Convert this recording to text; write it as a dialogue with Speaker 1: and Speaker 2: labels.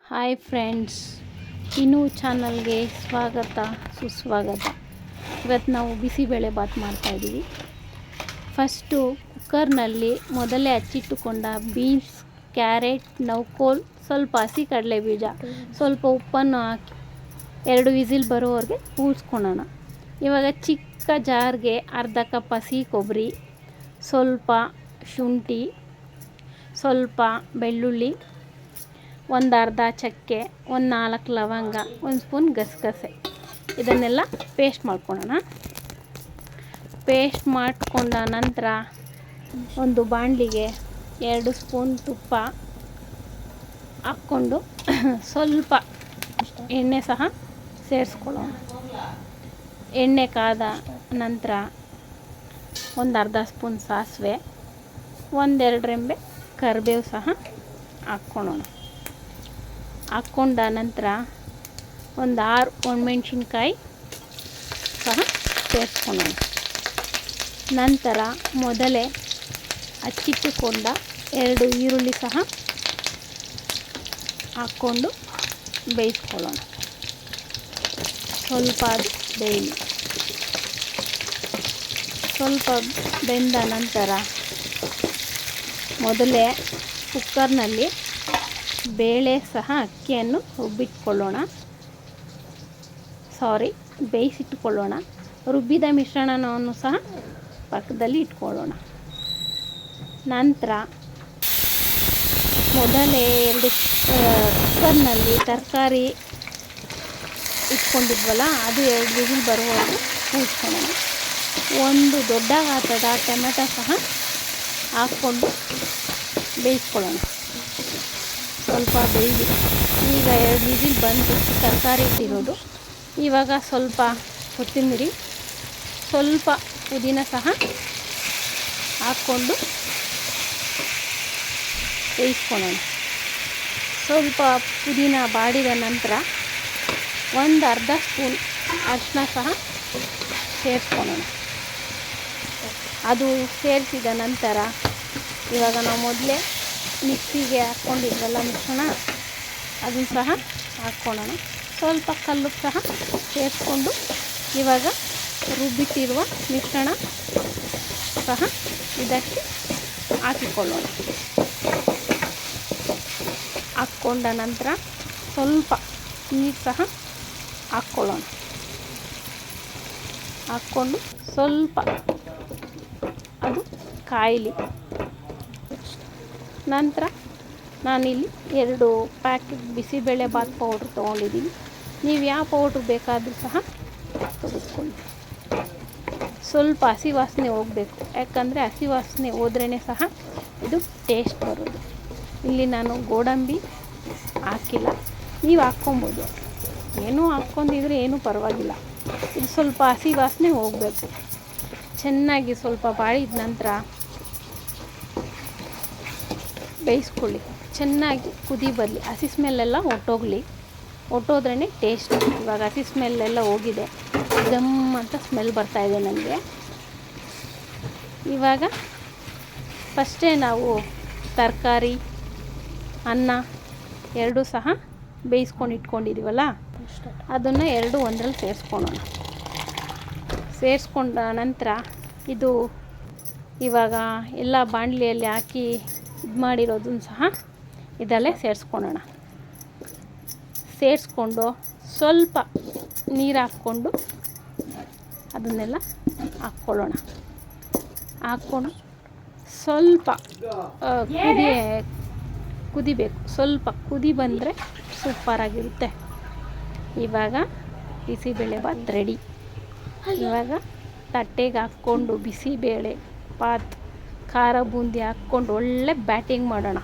Speaker 1: Hi friends, ಇನ್ನೂ ಚಾನಲ್ಗೆ ಸ್ವಾಗತ ಸುಸ್ವಾಗತ. ಇವತ್ತು ನಾವು ಬಿಸಿಬೇಳೆ ಬಾತ್ ಮಾಡ್ತಾಯಿದ್ದೀವಿ. ಫಸ್ಟು ಕುಕ್ಕರ್ನಲ್ಲಿ ಮೊದಲೇ ಹಚ್ಚಿಟ್ಟುಕೊಂಡ ಬೀನ್ಸ್, ಕ್ಯಾರೆಟ್, ನೌಕೋಲ್, ಸ್ವಲ್ಪ ಹಸಿ ಕಡಲೆ ಬೀಜ, ಸ್ವಲ್ಪ ಉಪ್ಪನ್ನು ಹಾಕಿ 2 ವಿಸಿಲ್ ಬರೋವರೆಗೆ ಕೂಗಿಸ್ಕೊಳ್ಳೋಣ. ಇವಾಗ ಚಿಕ್ಕ ಜಾರ್ಗೆ ಅರ್ಧ ಕಪ್ ಹಸಿ ಕೊಬ್ಬರಿ, ಸ್ವಲ್ಪ ಶುಂಠಿ, ಸ್ವಲ್ಪ ಬೆಳ್ಳುಳ್ಳಿ, ಒಂದು ಅರ್ಧ ಚಕ್ಕೆ, ಒಂದು 4 ಲವಂಗ, ಒಂದು ಸ್ಪೂನ್ ಗಸಗಸೆ, ಇದನ್ನೆಲ್ಲ ಪೇಸ್ಟ್ ಮಾಡ್ಕೊಳ್ಳೋಣ. ಪೇಸ್ಟ್ ಮಾಡಿಕೊಂಡ ನಂತರ ಒಂದು ಬಾಣಲಿಗೆ 2 ಸ್ಪೂನ್ ತುಪ್ಪ ಹಾಕ್ಕೊಂಡು ಸ್ವಲ್ಪ ಎಣ್ಣೆ ಸಹ ಸೇರಿಸ್ಕೊಳ್ಳೋಣ. ಎಣ್ಣೆ ಕಾದ ನಂತರ ಒಂದು ಅರ್ಧ ಸ್ಪೂನ್ ಸಾಸಿವೆ, 1-2 ರೆಂಬೆ ಕರಿಬೇವು ಸಹ ಹಾಕ್ಕೊಳ್ಳೋಣ. ಹಾಕ್ಕೊಂಡ ನಂತರ ಒಂದು 6 ಒಣಮೆಣ್ಸಿನ್ಕಾಯಿ ಸಹ ಸೇರಿಸ್ಕೊಳ್ಳೋಣ. ನಂತರ ಮೊದಲೇ ಹಚ್ಚಿಟ್ಟುಕೊಂಡ 2 ಈರುಳ್ಳಿ ಸಹ ಹಾಕ್ಕೊಂಡು ಬೇಯಿಸ್ಕೊಳ್ಳೋಣ. ಸ್ವಲ್ಪ ಅದು ಬೇಯಲಿ. ಸ್ವಲ್ಪ ಬೆಂದ ನಂತರ ಮೊದಲೇ ಕುಕ್ಕರ್ನಲ್ಲಿ ಬೇಳೆ ಸಹ ಅಕ್ಕಿಯನ್ನು ಬೇಯಿಸಿಟ್ಟುಕೊಳ್ಳೋಣ. ರುಬ್ಬಿದ ಮಿಶ್ರಣವನ್ನು ಸಹ ಪಕ್ಕದಲ್ಲಿ ಇಟ್ಕೊಳ್ಳೋಣ. ನಂತರ ಮೊದಲೇ 2 ಕುಕ್ಕರ್ನಲ್ಲಿ ತರಕಾರಿ ಇಟ್ಕೊಂಡಿದ್ವಲ್ಲ, ಅದು 2 ವಿಸಿಲ್ ಬರುವವರೆಗೂ ಕೂಗಿಸ್ಕೊಳ್ಳೋಣ. ಒಂದು ದೊಡ್ಡ ಗಾತ್ರದ ಟೊಮೆಟೊ ಸಹ ಹಾಕ್ಕೊಂಡು ಬೇಯಿಸ್ಕೊಳ್ಳೋಣ. ಸ್ವಲ್ಪ ಬೇಯಲಿ. ಈಗ 2 ವಿಸಿಲ್ ಬಂದು ತರಕಾರಿ ಇಟ್ಟಿರೋದು. ಇವಾಗ ಸ್ವಲ್ಪ ಕೊತ್ತಂಬರಿ, ಸ್ವಲ್ಪ ಪುದೀನ ಸಹ ಹಾಕ್ಕೊಂಡು ಬೇಯಿಸ್ಕೊಳ್ಳೋಣ. ಸ್ವಲ್ಪ ಪುದೀನ ಬಾಡಿದ ನಂತರ ಒಂದು ಅರ್ಧ ಸ್ಪೂನ್ ಅರಿಶಿನ ಸಹ ಸೇರಿಸ್ಕೊಳ್ಳೋಣ. ಅದು ಸೇರಿಸಿದ ನಂತರ ಇವಾಗ ನಾವು ಮೊದಲೇ ಮಿಕ್ಸಿಗೆ ಹಾಕ್ಕೊಂಡಿದ್ವಲ್ಲ ಮಿಶ್ರಣ, ಅದನ್ನು ಸಹ ಹಾಕ್ಕೊಳ್ಳೋಣ. ಸ್ವಲ್ಪ ಕಲ್ಲುಪ್ಪು ಸಹ ಸೇರಿಸ್ಕೊಂಡು ಇವಾಗ ರುಬ್ಬಿಟ್ಟಿರುವ ಮಿಶ್ರಣ ಸಹ ಇದಕ್ಕೆ ಹಾಕಿಕೊಳ್ಳೋಣ. ಹಾಕ್ಕೊಂಡ ನಂತರ ಸ್ವಲ್ಪ ನೀರು ಸಹ ಹಾಕ್ಕೊಳ್ಳೋಣ. ಹಾಕ್ಕೊಂಡು ಸ್ವಲ್ಪ ಅದು ಕಾಯಲಿ. ನಂತರ ನಾನಿಲ್ಲಿ 2 ಪ್ಯಾಕೆಟ್ ಬಿಸಿಬೇಳೆ ಬಾತ್ ಪೌಡ್ರ್ ತೊಗೊಂಡಿದ್ದೀನಿ. ನೀವು ಯಾವ ಪೌಡ್ರ್ ಬೇಕಾದರೂ ಸಹ ತೆಗೆದುಕೊಳ್ಳಿ. ಸ್ವಲ್ಪ ಹಸಿ ವಾಸನೆ ಹೋಗಬೇಕು, ಯಾಕಂದರೆ ಹಸಿ ವಾಸನೆ ಹೋದ್ರೇ ಸಹ ಇದು ಟೇಸ್ಟ್ ಬರೋದು. ಇಲ್ಲಿ ನಾನು ಗೋಡಂಬಿ ಹಾಕಿಲ್ಲ, ನೀವು ಹಾಕ್ಕೊಬೋದು. ಏನೂ ಹಾಕ್ಕೊಂಡಿದ್ರೆ ಏನೂ ಪರವಾಗಿಲ್ಲ. ಇದು ಸ್ವಲ್ಪ ಹಸಿ ವಾಸನೆ ಹೋಗಬೇಕು. ಚೆನ್ನಾಗಿ ಸ್ವಲ್ಪ ಬಾಡಿದ ನಂತರ ಬೇಯಿಸ್ಕೊಳ್ಳಿ. ಚೆನ್ನಾಗಿ ಕುದಿ ಬರಲಿ, ಹಸಿ ಸ್ಮೆಲ್ಲೆಲ್ಲ ಹೊಟ್ಟೋದ್ರೇ ಟೇಸ್ಟ್. ಇವಾಗ ಹಸಿ ಸ್ಮೆಲ್ಲೆಲ್ಲ ಹೋಗಿದೆ, ಘಮ್ ಅಂತ ಸ್ಮೆಲ್ ಬರ್ತಾಯಿದೆ ನನಗೆ. ಇವಾಗ ಫಸ್ಟೇ ನಾವು ತರಕಾರಿ, ಅನ್ನ 2 ಸಹ ಬೇಯಿಸ್ಕೊಂಡು ಇಟ್ಕೊಂಡಿದ್ದೀವಲ್ಲ, ಅದನ್ನು 2 ಒಂದರಲ್ಲಿ ಸೇರಿಸ್ಕೊಳ್ಳೋಣ. ಸೇರಿಸ್ಕೊಂಡ ನಂತರ ಇದು ಇವಾಗ ಎಲ್ಲ ಬಾಣಲಿಯಲ್ಲಿ ಹಾಕಿ ಇದು ಮಾಡಿರೋದನ್ನು ಸಹ ಇದರಲ್ಲೇ ಸೇರಿಸ್ಕೊಳ್ಳೋಣ. ಸೇರಿಸ್ಕೊಂಡು ಸ್ವಲ್ಪ ನೀರು ಹಾಕ್ಕೊಂಡು ಅದನ್ನೆಲ್ಲ ಹಾಕ್ಕೊಳ್ಳೋಣ. ಹಾಕ್ಕೊಂಡು ಸ್ವಲ್ಪ ಕುದಿಬೇಕು. ಸ್ವಲ್ಪ ಕುದಿ ಬಂದರೆ ಸೂಪರಾಗಿರುತ್ತೆ. ಇವಾಗ ಬಿಸಿಬೇಳೆ ಬಾತ್ ರೆಡಿ. ಇವಾಗ ತಟ್ಟೆಗೆ ಹಾಕ್ಕೊಂಡು ಬಿಸಿಬೇಳೆ ಬಾತ್ ಖಾರ ಬೂಂದಿ ಹಾಕ್ಕೊಂಡು ಒಳ್ಳೆ ಬ್ಯಾಟಿಂಗ್ ಮಾಡೋಣ.